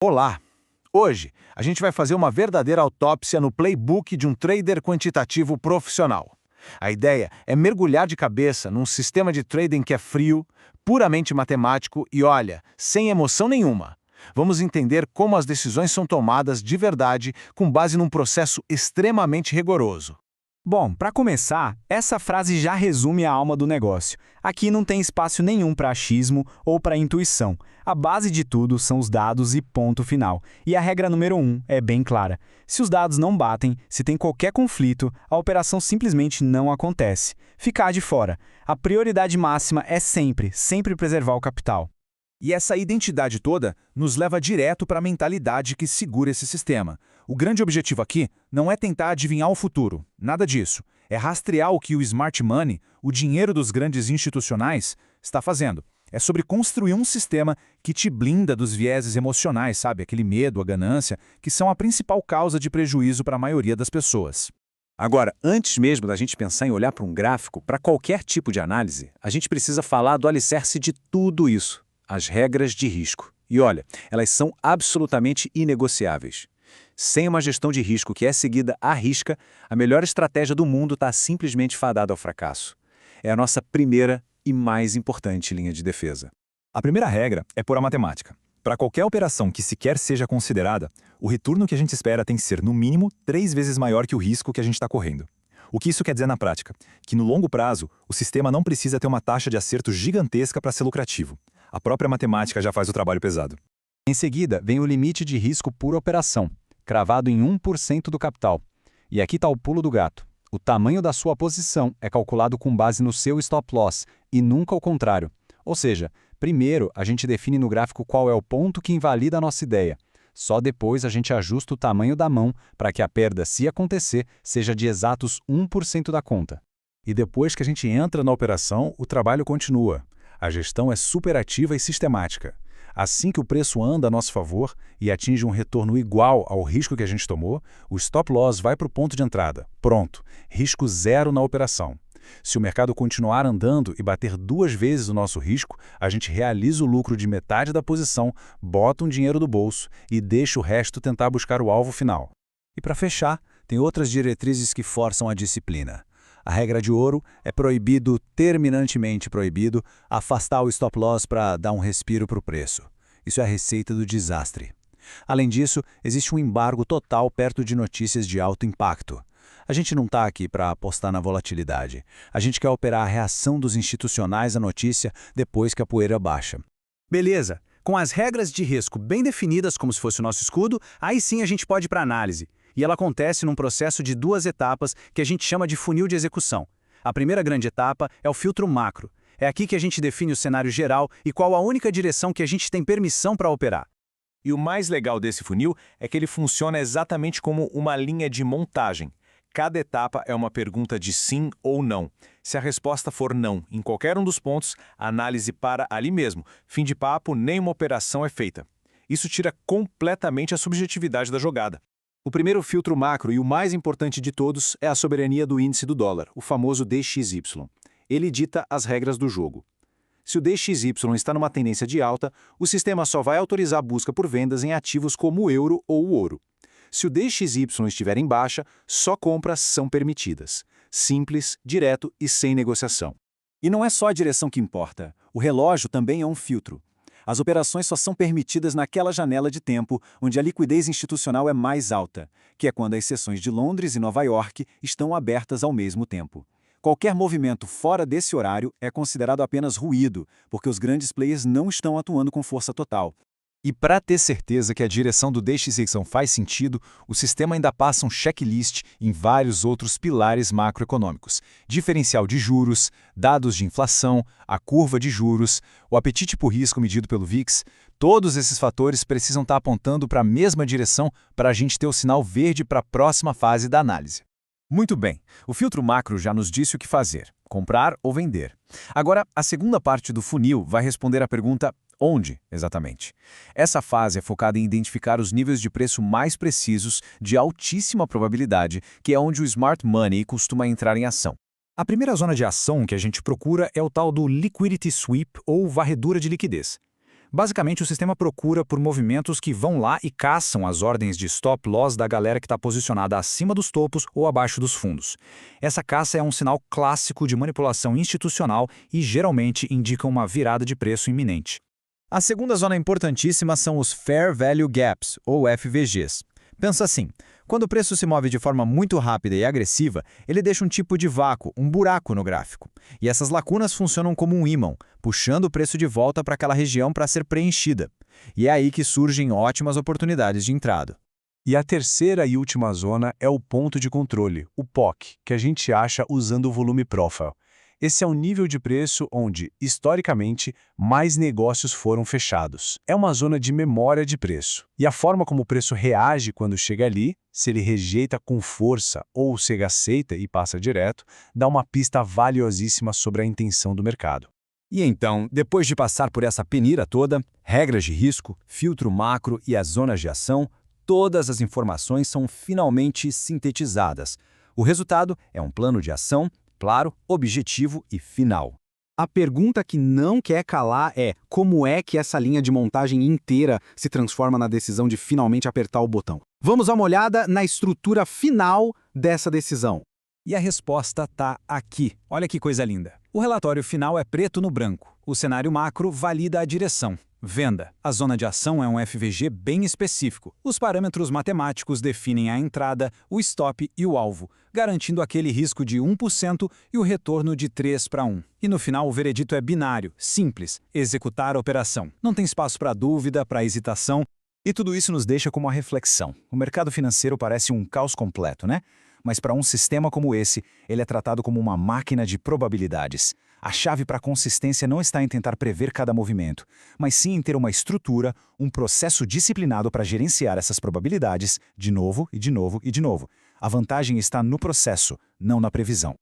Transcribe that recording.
Olá! Hoje, a gente vai fazer uma verdadeira autópsia no playbook de um trader quantitativo profissional. A ideia é mergulhar de cabeça num sistema de trading que é frio, puramente matemático e, olha, sem emoção nenhuma. Vamos entender como as decisões são tomadas de verdade com base num processo extremamente rigoroso. Bom, para começar, essa frase já resume a alma do negócio. Aqui não tem espaço nenhum para achismo ou para intuição. A base de tudo são os dados e ponto final. E a regra número 1 é bem clara. Se os dados não batem, se tem qualquer conflito, a operação simplesmente não acontece. Ficar de fora. A prioridade máxima é sempre preservar o capital. E essa identidade toda nos leva direto para a mentalidade que segura esse sistema. O grande objetivo aqui não é tentar adivinhar o futuro, nada disso. É rastrear o que o smart money, o dinheiro dos grandes institucionais, está fazendo. É sobre construir um sistema que te blinda dos vieses emocionais, sabe? Aquele medo, a ganância, que são a principal causa de prejuízo para a maioria das pessoas. Agora, antes mesmo da gente pensar em olhar para um gráfico, para qualquer tipo de análise, a gente precisa falar do alicerce de tudo isso. As regras de risco. E olha, elas são absolutamente inegociáveis. Sem uma gestão de risco que é seguida à risca, a melhor estratégia do mundo está simplesmente fadada ao fracasso. É a nossa primeira e mais importante linha de defesa. A primeira regra é pura matemática. Para qualquer operação que sequer seja considerada, o retorno que a gente espera tem que ser, no mínimo, 3 vezes maior que o risco que a gente está correndo. O que isso quer dizer na prática? Que no longo prazo, o sistema não precisa ter uma taxa de acerto gigantesca para ser lucrativo. A própria matemática já faz o trabalho pesado. Em seguida, vem o limite de risco por operação, cravado em 1% do capital. E aqui está o pulo do gato. O tamanho da sua posição é calculado com base no seu stop loss, e nunca o contrário. Ou seja, primeiro a gente define no gráfico qual é o ponto que invalida a nossa ideia. Só depois a gente ajusta o tamanho da mão para que a perda, se acontecer, seja de exatos 1% da conta. E depois que a gente entra na operação, o trabalho continua. A gestão é superativa e sistemática. Assim que o preço anda a nosso favor e atinge um retorno igual ao risco que a gente tomou, o stop loss vai para o ponto de entrada. Pronto, risco zero na operação. Se o mercado continuar andando e bater 2 vezes o nosso risco, a gente realiza o lucro de metade da posição, bota um dinheiro do bolso e deixa o resto tentar buscar o alvo final. E para fechar, tem outras diretrizes que forçam a disciplina. A regra de ouro é proibido, terminantemente proibido, afastar o stop loss para dar um respiro para o preço. Isso é a receita do desastre. Além disso, existe um embargo total perto de notícias de alto impacto. A gente não está aqui para apostar na volatilidade. A gente quer operar a reação dos institucionais à notícia depois que a poeira baixa. Beleza, com as regras de risco bem definidas como se fosse o nosso escudo, aí sim a gente pode ir para a análise. E ela acontece num processo de 2 etapas que a gente chama de funil de execução. A primeira grande etapa é o filtro macro. É aqui que a gente define o cenário geral e qual a única direção que a gente tem permissão para operar. E o mais legal desse funil é que ele funciona exatamente como uma linha de montagem. Cada etapa é uma pergunta de sim ou não. Se a resposta for não em qualquer um dos pontos, a análise para ali mesmo. Fim de papo, nenhuma operação é feita. Isso tira completamente a subjetividade da jogada. O primeiro filtro macro e o mais importante de todos é a soberania do índice do dólar, o famoso DXY. Ele dita as regras do jogo. Se o DXY está numa tendência de alta, o sistema só vai autorizar a busca por vendas em ativos como o euro ou o ouro. Se o DXY estiver em baixa, só compras são permitidas. Simples, direto e sem negociação. E não é só a direção que importa. O relógio também é um filtro. As operações só são permitidas naquela janela de tempo onde a liquidez institucional é mais alta, que é quando as sessões de Londres e Nova York estão abertas ao mesmo tempo. Qualquer movimento fora desse horário é considerado apenas ruído, porque os grandes players não estão atuando com força total. E para ter certeza que a direção do DXY faz sentido, o sistema ainda passa um checklist em vários outros pilares macroeconômicos. Diferencial de juros, dados de inflação, a curva de juros, o apetite por risco medido pelo VIX. Todos esses fatores precisam estar apontando para a mesma direção para a gente ter o sinal verde para a próxima fase da análise. Muito bem, o filtro macro já nos disse o que fazer, comprar ou vender. Agora, a segunda parte do funil vai responder à pergunta onde, exatamente. Essa fase é focada em identificar os níveis de preço mais precisos, de altíssima probabilidade, que é onde o smart money costuma entrar em ação. A primeira zona de ação que a gente procura é o tal do liquidity sweep ou varredura de liquidez. Basicamente, o sistema procura por movimentos que vão lá e caçam as ordens de stop loss da galera que está posicionada acima dos topos ou abaixo dos fundos. Essa caça é um sinal clássico de manipulação institucional e geralmente indica uma virada de preço iminente. A segunda zona importantíssima são os Fair Value Gaps, ou FVGs. Pensa assim, quando o preço se move de forma muito rápida e agressiva, ele deixa um tipo de vácuo, um buraco no gráfico. E essas lacunas funcionam como um ímã, puxando o preço de volta para aquela região para ser preenchida. E é aí que surgem ótimas oportunidades de entrada. E a terceira e última zona é o ponto de controle, o POC, que a gente acha usando o volume profile. Esse é um nível de preço onde, historicamente, mais negócios foram fechados. É uma zona de memória de preço. E a forma como o preço reage quando chega ali, se ele rejeita com força ou se ele aceita e passa direto, dá uma pista valiosíssima sobre a intenção do mercado. E então, depois de passar por essa peneira toda, regras de risco, filtro macro e as zonas de ação, todas as informações são finalmente sintetizadas. O resultado é um plano de ação claro, objetivo e final. A pergunta que não quer calar é como é que essa linha de montagem inteira se transforma na decisão de finalmente apertar o botão. Vamos dar uma olhada na estrutura final dessa decisão. E a resposta está aqui. Olha que coisa linda. O relatório final é preto no branco. O cenário macro valida a direção. Venda. A zona de ação é um FVG bem específico. Os parâmetros matemáticos definem a entrada, o stop e o alvo, garantindo aquele risco de 1% e o retorno de 3 para 1. E no final o veredito é binário, simples, executar a operação. Não tem espaço para dúvida, para hesitação. E tudo isso nos deixa com uma reflexão. O mercado financeiro parece um caos completo, né? Mas para um sistema como esse, ele é tratado como uma máquina de probabilidades. A chave para a consistência não está em tentar prever cada movimento, mas sim em ter uma estrutura, um processo disciplinado para gerenciar essas probabilidades de novo e de novo e de novo. A vantagem está no processo, não na previsão.